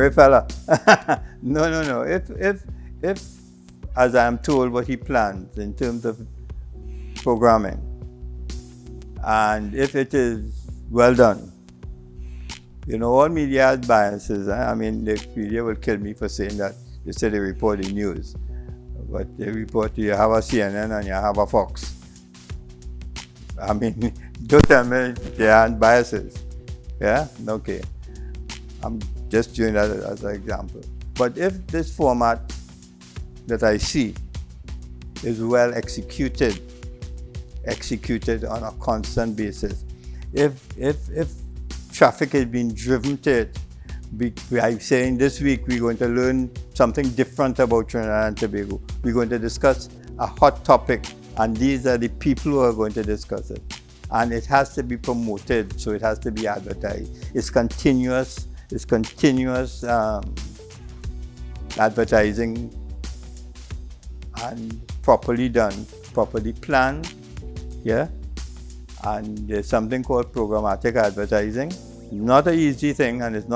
Great fella. No. If, as I'm told, what he plans in terms of programming, and if it is well done, all media has biases. I mean, the media will kill me for saying that. They say they report the news, but they report you have a CNN and you have a Fox. I mean, don't tell me there aren't biases. Yeah? Okay. I'm just doing that as an example. But if this format that I see is well executed on a constant basis, if traffic is being driven to it, by saying this week we're going to learn something different about Trinidad and Tobago. We're going to discuss a hot topic, and these are the people who are going to discuss it. And it has to be promoted, so it has to be advertised. It's continuous advertising, and properly done, properly planned, yeah? And there's something called programmatic advertising. Not an easy thing, and it's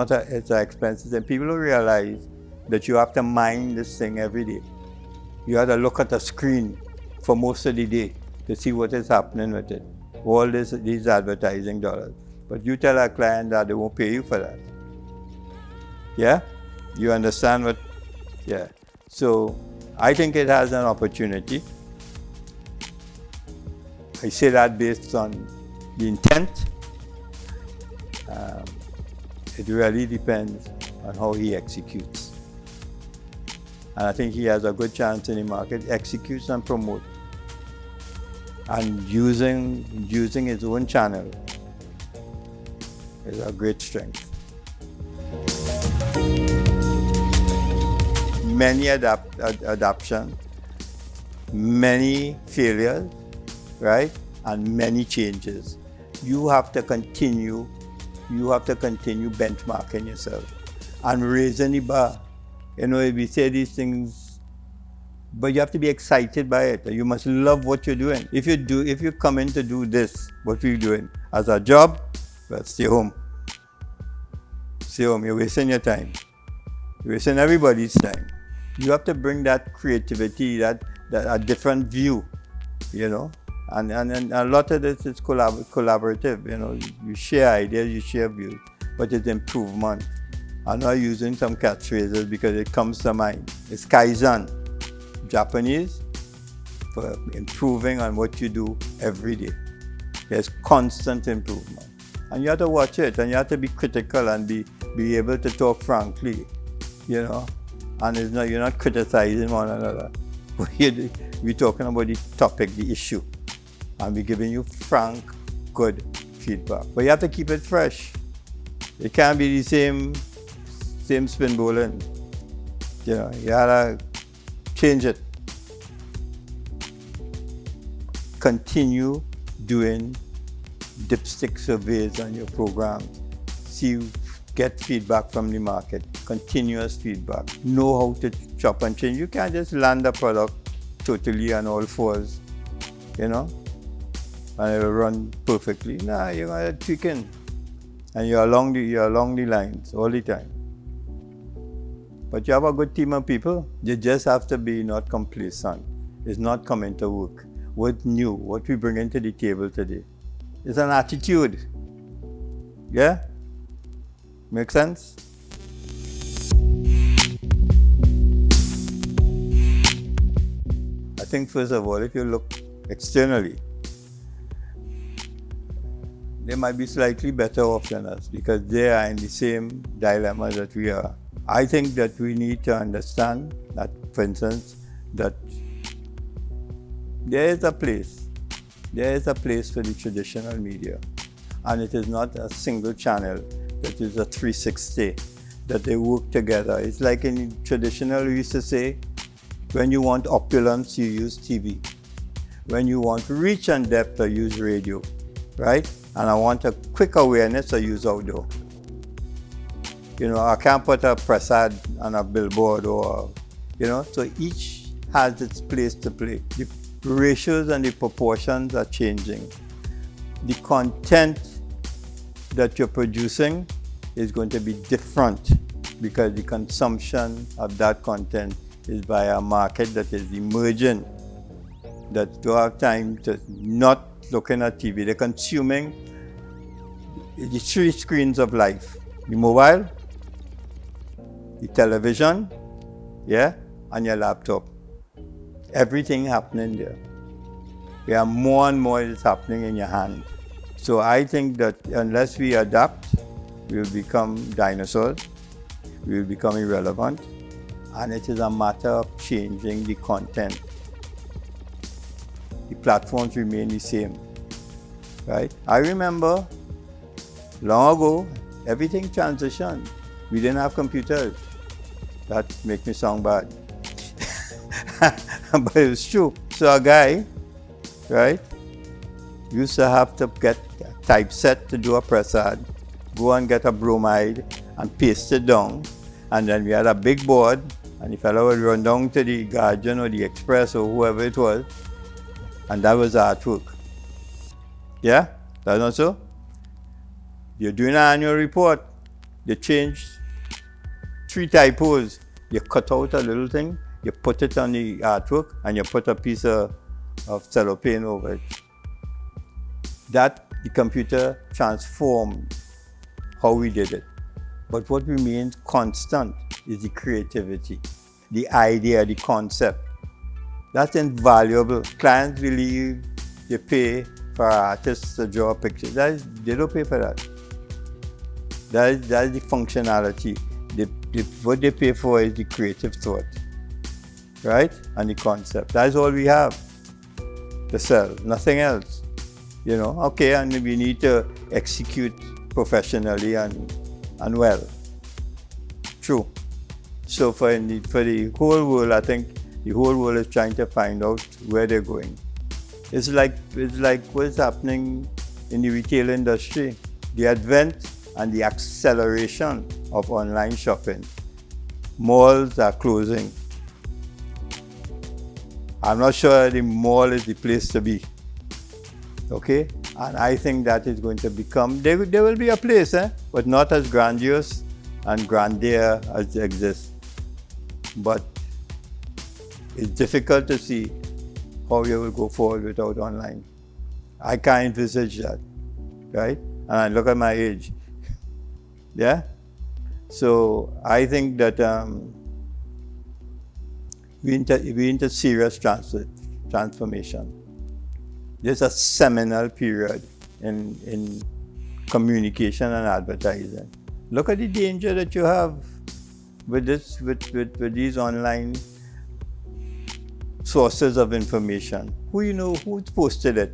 an expensive thing. People don't realize that you have to mind this thing every day. You have to look at the screen for most of the day to see what is happening with it. All these advertising dollars. But you tell a client that they won't pay you for that. Yeah? You understand what? Yeah. So I think it has an opportunity. I say that based on the intent. It really depends on how he executes. And I think he has a good chance in the market, executes and promote. And using his own channel is a great strength. Many adoption, many failures, right? And many changes. You have to continue benchmarking yourself and raising the bar. We say these things, but you have to be excited by it. You must love what you're doing. If you come in to do this, what we're doing as a job, well, stay home. Stay home. You're wasting your time. You're wasting everybody's time. You have to bring that creativity, that a different view, And a lot of this is collaborative, You share ideas, you share views, but it's improvement. I'm not using some catchphrases because it comes to mind. It's Kaizen, Japanese, for improving on what you do every day. There's constant improvement. And you have to watch it, and you have to be critical and be able to talk frankly, And you're not criticizing one another. We're talking about the topic, the issue. And we're giving you frank, good feedback. But you have to keep it fresh. It can't be the same spin bowling. You gotta change it. Continue doing dipstick surveys on your programs. Get feedback from the market, continuous feedback. Know how to chop and change. You can't just land a product totally on all fours, and it'll run perfectly. Nah, you're gonna tweak in, and you're along the lines all the time. But you have a good team of people. You just have to be not complacent. It's not coming to work. What's new? What we bring into the table today? It's an attitude. Yeah? Make sense? I think first of all, if you look externally, they might be slightly better off than us because they are in the same dilemma that we are. I think that we need to understand that, for instance, that there is a place for the traditional media, and it is not a single channel. It is a 360 that they work together. It's like in traditional, we used to say, when you want opulence, you use TV. When you want reach and depth, I use radio, right? And I want a quick awareness, I use outdoor. I can't put a press ad on a billboard or, so each has its place to play. The ratios and the proportions are changing. The content that you're producing is going to be different because the consumption of that content is by a market that is emerging, that don't have time to not looking at TV. They're consuming the three screens of life: the mobile, the television, yeah, and your laptop. Everything happening there. There are more and more is happening in your hand. So I think that unless we adapt, we will become dinosaurs, we will become irrelevant, and it is a matter of changing the content. The platforms remain the same, right? I remember long ago, everything transitioned. We didn't have computers. That makes me sound bad. But it's true. So a guy, right, used to have to get a typeset to do a press ad, go and get a bromide and paste it down, and then we had a big board, and the fellow would run down to the Guardian or the Express or whoever it was, and that was artwork. Yeah? That's not so? You're doing an annual report, you change 3 typos, you cut out a little thing, you put it on the artwork, and you put a piece of cellophane over it. That the computer transformed how we did it. But what remains constant is the creativity, the idea, the concept. That's invaluable. Clients believe they pay for artists to draw pictures. They don't pay for that. That is the functionality. What they pay for is the creative thought, right? And the concept. That's all we have to sell, nothing else. You know, okay, and we need to execute professionally and well. True. So for the whole world, I think the whole world is trying to find out where they're going. It's like what's happening in the retail industry. The advent and the acceleration of online shopping. Malls are closing. I'm not sure the mall is the place to be. Okay? And I think that is going to become, there will be a place, but not as grandiose and grandeur as it exists. But it's difficult to see how we will go forward without online. I can't envisage that, right? And I look at my age. Yeah? So I think that we're into serious transformation. There's a seminal period in communication and advertising. Look at the danger that you have with these online sources of information. Who's posted it?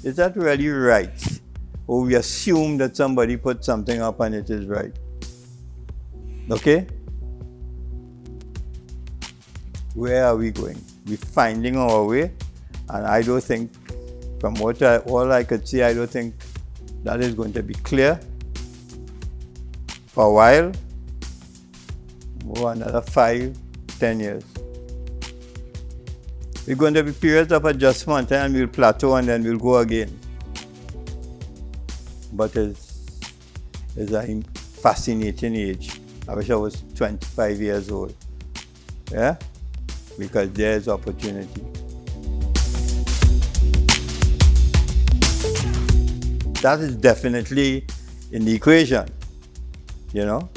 Is that really right? Or we assume that somebody put something up and it is right. Okay? Where are we going? We're finding our way, and I don't think, from all I could see, I don't think that is going to be clear for a while, or another 5-10 years. We're going to be periods of adjustment, and we'll plateau and then we'll go again. But it's a fascinating age. I wish I was 25 years old. Yeah? Because there's opportunity. That is definitely in the equation. You know,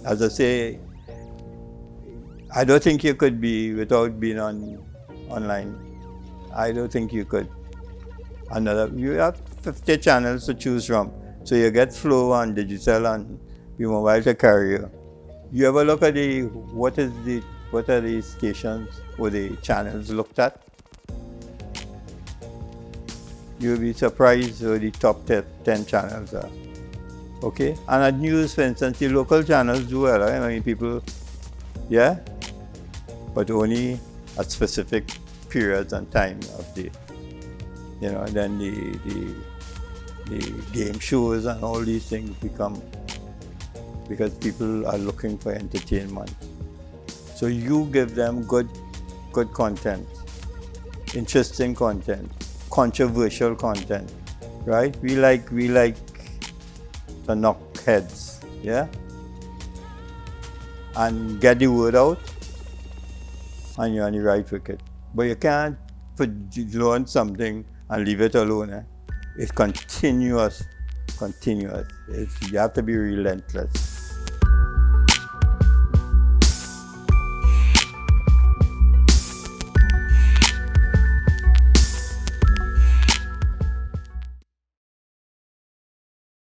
as I say, I don't think you could be without being online. I don't think you could. You have 50 channels to choose from. So you get Flow and Digicel and Bmobile to carry you. You ever look at what are the stations or the channels looked at? You'll be surprised where the top 10 channels are. Okay? And at news, for instance, the local channels do well. Right? I mean, people, yeah? But only at specific periods and time of the, you know, then the game shows and all these things become, because people are looking for entertainment. So you give them good content, interesting content, controversial content, right? We like to knock heads, yeah? and get the word out, and you're on the right wicket. But you can't learn something and leave it alone. It's continuous. You have to be relentless.